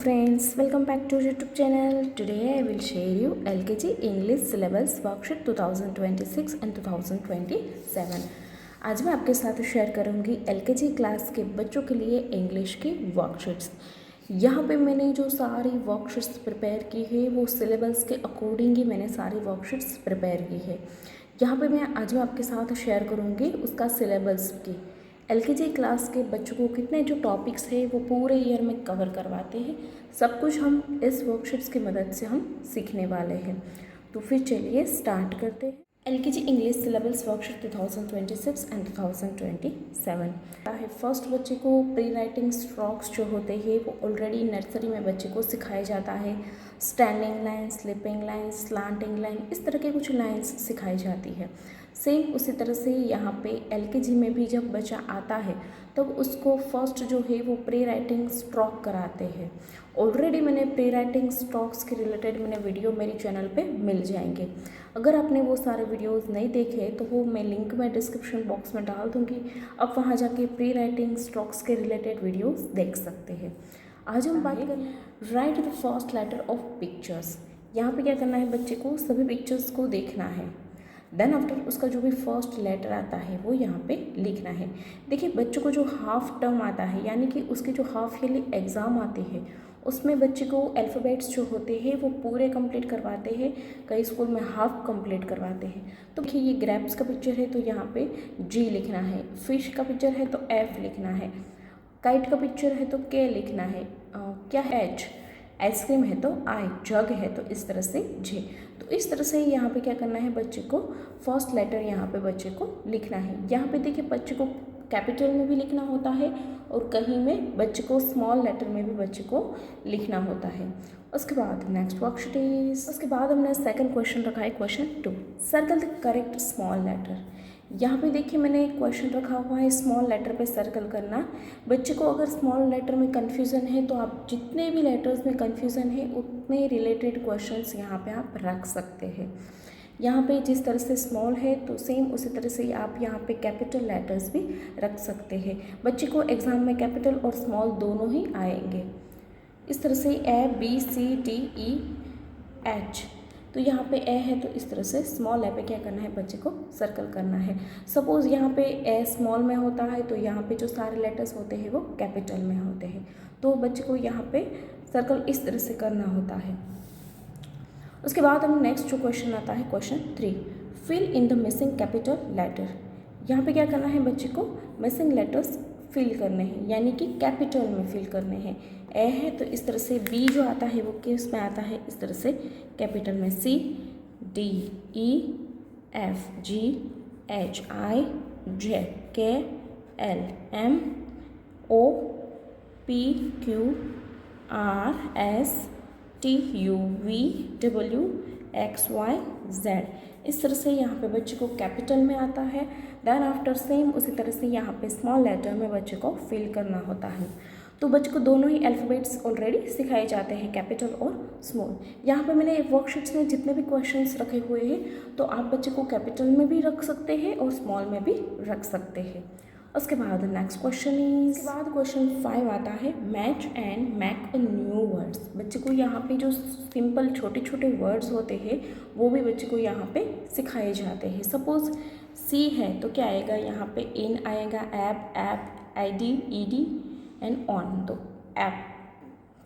Friends, welcome back to YouTube channel. Today I will share you LKG English syllabus worksheet 2026 and 2027. आज मैं आपके साथ share करूंगी LKG class के बच्चों के लिए इंग्लिश की वर्कशीट्स। यहाँ पे मैंने जो सारी वर्कशीट्स प्रिपेयर की है वो सिलेबस के अकॉर्डिंग ही मैंने सारी वर्कशीट्स प्रिपेयर की है। यहाँ पे मैं आज आपके साथ शेयर करूँगी उसका सिलेबस की LKG क्लास के बच्चों को कितने जो टॉपिक्स है वो पूरे ईयर में कवर करवाते हैं, सब कुछ हम इस वर्कशीट्स की मदद से हम सीखने वाले हैं। तो फिर चलिए स्टार्ट करते हैं। LKG English syllabus worksheet 2026 and 2027 है। फर्स्ट बच्चे को प्री राइटिंग स्ट्रोक्स जो होते हैं वो ऑलरेडी नर्सरी में बच्चे को सिखाया जाता है। Standing line, slipping line, slanting line, इस तरह के कुछ लाइन्स सिखाई जाती है। सेम उसी तरह से यहाँ पे LKG में भी जब बच्चा आता है तब उसको फर्स्ट जो है वो प्री राइटिंग स्ट्रोक कराते हैं। ऑलरेडी मैंने प्री राइटिंग स्ट्रोक्स के रिलेटेड मैंने वीडियो मेरी चैनल पे मिल जाएंगे। अगर आपने वो सारे वीडियोस नहीं देखे तो वो मैं लिंक में डिस्क्रिप्शन बॉक्स में डाल दूँगी, आप वहाँ जाके प्री राइटिंग स्ट्रोक्स के रिलेटेड वीडियोस देख सकते हैं। आज हम बात करें write the first letter of pictures. यहाँ पे क्या करना है, बच्चे को सभी पिक्चर्स को देखना है, देन आफ्टर उसका जो भी फर्स्ट लेटर आता है वो यहाँ पे लिखना है। देखिए बच्चों को जो हाफ टर्म आता है यानी कि उसके जो हाफ ईयरली एग्ज़ाम आते हैं उसमें बच्चे को अल्फ़ाबेट्स जो होते हैं वो पूरे कंप्लीट करवाते हैं, कई स्कूल में हाफ कंप्लीट करवाते हैं। तो देखिए ये ग्रेप्स का पिक्चर है तो यहाँ पे G लिखना है, फिश का पिक्चर है तो F लिखना है, काइट का पिक्चर है तो K लिखना है, क्या है H, आइसक्रीम है तो I, जग है तो इस तरह से J। तो इस तरह से यहाँ पे क्या करना है, बच्चे को फर्स्ट लेटर यहाँ पे बच्चे को लिखना है। यहाँ पे देखिए बच्चे को कैपिटल में भी लिखना होता है और कहीं में बच्चे को स्मॉल लेटर में भी बच्चे को लिखना होता है। उसके बाद नेक्स्ट वर्कशीट इज, उसके बाद हमने सेकंड क्वेश्चन रखा है question 2, circle the correct small letter. यहाँ पे देखिए मैंने एक क्वेश्चन रखा हुआ है स्मॉल लेटर पे सर्कल करना। बच्चे को अगर स्मॉल लेटर में कन्फ्यूज़न है तो आप जितने भी लेटर्स में कन्फ्यूज़न है उतने रिलेटेड क्वेश्चंस यहाँ पे आप रख सकते हैं। यहाँ पे जिस तरह से स्मॉल है तो सेम उसी तरह से आप यहाँ पे कैपिटल लेटर्स भी रख सकते हैं। बच्चे को एग्ज़ाम में कैपिटल और स्मॉल दोनों ही आएंगे। इस तरह से ABCDEH, तो यहाँ पे ए है तो इस तरह से स्मॉल ए पे क्या करना है, बच्चे को सर्कल करना है। सपोज़ यहाँ पे ए स्मॉल में होता है तो यहाँ पे जो सारे लेटर्स होते हैं वो कैपिटल में होते हैं, तो बच्चे को यहाँ पे सर्कल इस तरह से करना होता है। उसके बाद हम नेक्स्ट जो क्वेश्चन आता है question 3, fill in the missing capital letter. यहाँ पे क्या करना है, बच्चे को मिसिंग लेटर्स फिल करने हैं यानी कि कैपिटल में फिल करने हैं। ए है तो इस तरह से, बी जो आता है वो किस में आता है, इस तरह से कैपिटल में, C D E F G H I J K L M O P Q R S T U V W X Y Z। इस तरह से यहाँ पे बच्चे को कैपिटल में आता है। देन आफ्टर सेम उसी तरह से यहाँ पे स्मॉल लेटर में बच्चे को फिल करना होता है। तो बच्चे को दोनों ही अल्फ़ाबेट्स ऑलरेडी सिखाए जाते हैं, कैपिटल और स्मॉल। यहाँ पे मैंने वर्कशीट्स में जितने भी क्वेश्चंस रखे हुए हैं तो आप बच्चे को कैपिटल में भी रख सकते हैं और स्मॉल में भी रख सकते हैं। उसके बाद नेक्स्ट क्वेश्चन इज, उसके बाद क्वेश्चन 5 आता है match and make new words. बच्चे को यहाँ पे जो सिंपल छोटे छोटे वर्ड्स होते हैं वो भी बच्चे को यहाँ पे सिखाए जाते हैं। सपोज सी है तो क्या आएगा, यहाँ पे इन आएगा, app app ID ED and on, तो ऐप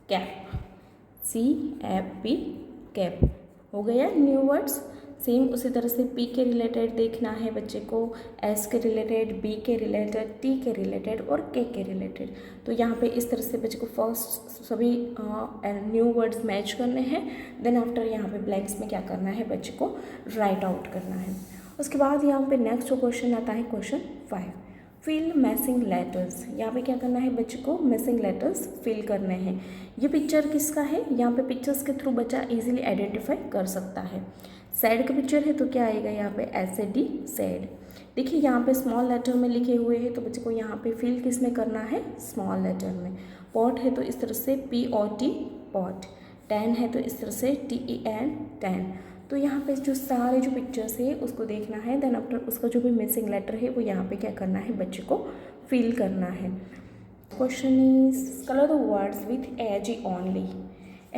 कैप, CAP कैप हो गया न्यू वर्ड्स। सेम उसी तरह से P के रिलेटेड देखना है बच्चे को, S के रिलेटेड, B के रिलेटेड, T के रिलेटेड और K के रिलेटेड। तो यहाँ पे इस तरह से बच्चे को फर्स्ट सभी न्यू वर्ड्स मैच करने हैं। देन आफ्टर यहाँ पे ब्लैंक्स में क्या करना है, बच्चे को राइट आउट करना है। उसके बाद यहाँ पे नेक्स्ट जो क्वेश्चन आता है क्वेश्चन 5, फिल मिसिंग लेटर्स। यहाँ पे क्या करना है, बच्चे को मिसिंग लेटर्स फिल करने हैं। ये पिक्चर किसका है, यहाँ पे पिक्चर्स के थ्रू बच्चा इजीली आइडेंटिफाई कर सकता है। सैड का पिक्चर है तो क्या आएगा, यहाँ पे SAD सैड। देखिए यहाँ पे स्मॉल लेटर में लिखे हुए हैं तो बच्चे को यहाँ पे फिल किस में करना है, स्मॉल लेटर में। पॉट है तो इस तरह से POT पॉट। टैन है तो इस तरह से TEN टैन। तो यहाँ पे जो सारे जो पिक्चर्स है उसको देखना है। देन आफ्टर उसका जो भी मिसिंग लेटर है वो यहाँ पे क्या करना है, बच्चे को फिल करना है। Question is colour the words with AG only.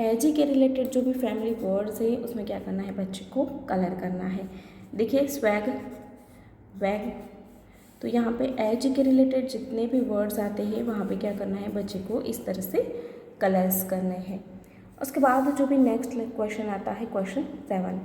AG के रिलेटेड जो भी फैमिली वर्ड्स है उसमें क्या करना है, बच्चे को कलर करना है। देखिए स्वैग, वैग, तो यहाँ पे एजी के रिलेटेड जितने भी वर्ड्स आते हैं वहाँ पे क्या करना है, बच्चे को इस तरह से कलर्स करने हैं। उसके बाद जो भी नेक्स्ट क्वेश्चन आता है question 7,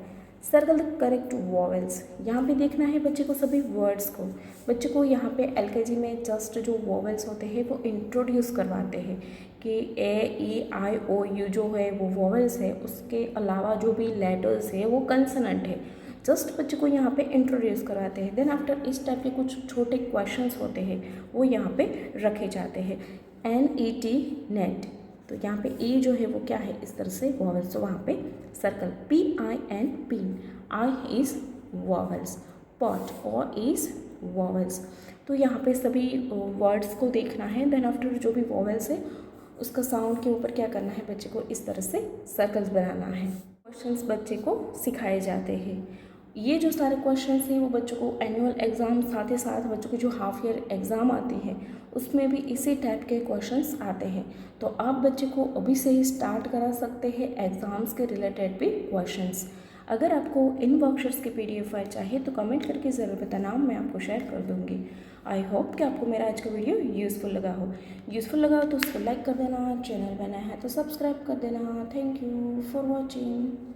circle the correct vowels. यहाँ पे देखना है बच्चे को सभी वर्ड्स को। बच्चे को यहाँ पे एलकेजी में जस्ट जो वॉवेल्स होते हैं वो इंट्रोड्यूस करवाते हैं कि ए ई आई ओ यू जो है वो वॉवेल्स है, उसके अलावा जो भी लेटर्स है वो कंसोनेंट है। जस्ट बच्चे को यहाँ पे इंट्रोड्यूस करवाते हैं। देन आफ्टर इस टाइप के कुछ छोटे क्वेश्चंस होते हैं वो यहाँ पे रखे जाते हैं। NET नेट, तो यहाँ पे ए जो है वो क्या है, इस तरह से वॉवेल्स, तो वहाँ पे circle. PIN pin, I is vowels, pot और इज वॉवेल्स। तो यहाँ पे सभी वर्ड्स को देखना है। देन आफ्टर जो भी वॉवेल्स है उसका साउंड के ऊपर क्या करना है, बच्चे को इस तरह से सर्कल्स बनाना है। क्वेश्चंस बच्चे को सिखाए जाते हैं। ये जो सारे क्वेश्चंस हैं वो बच्चों को एनुअल एग्ज़ाम, साथ ही साथ बच्चों की जो हाफ ईयर एग्ज़ाम आती है उसमें भी इसी टाइप के क्वेश्चंस आते हैं। तो आप बच्चे को अभी से ही स्टार्ट करा सकते हैं एग्ज़ाम्स के रिलेटेड भी क्वेश्चंस। अगर आपको इन वर्कशीट्स के PDF फाइल चाहिए तो कमेंट करके ज़रूर बताना, मैं आपको शेयर कर दूँगी। आई होप कि आपको मेरा आज का वीडियो यूज़फुल लगा हो। तो उसको लाइक कर देना, चैनल बना है तो सब्सक्राइब कर देना। Thank you for watching.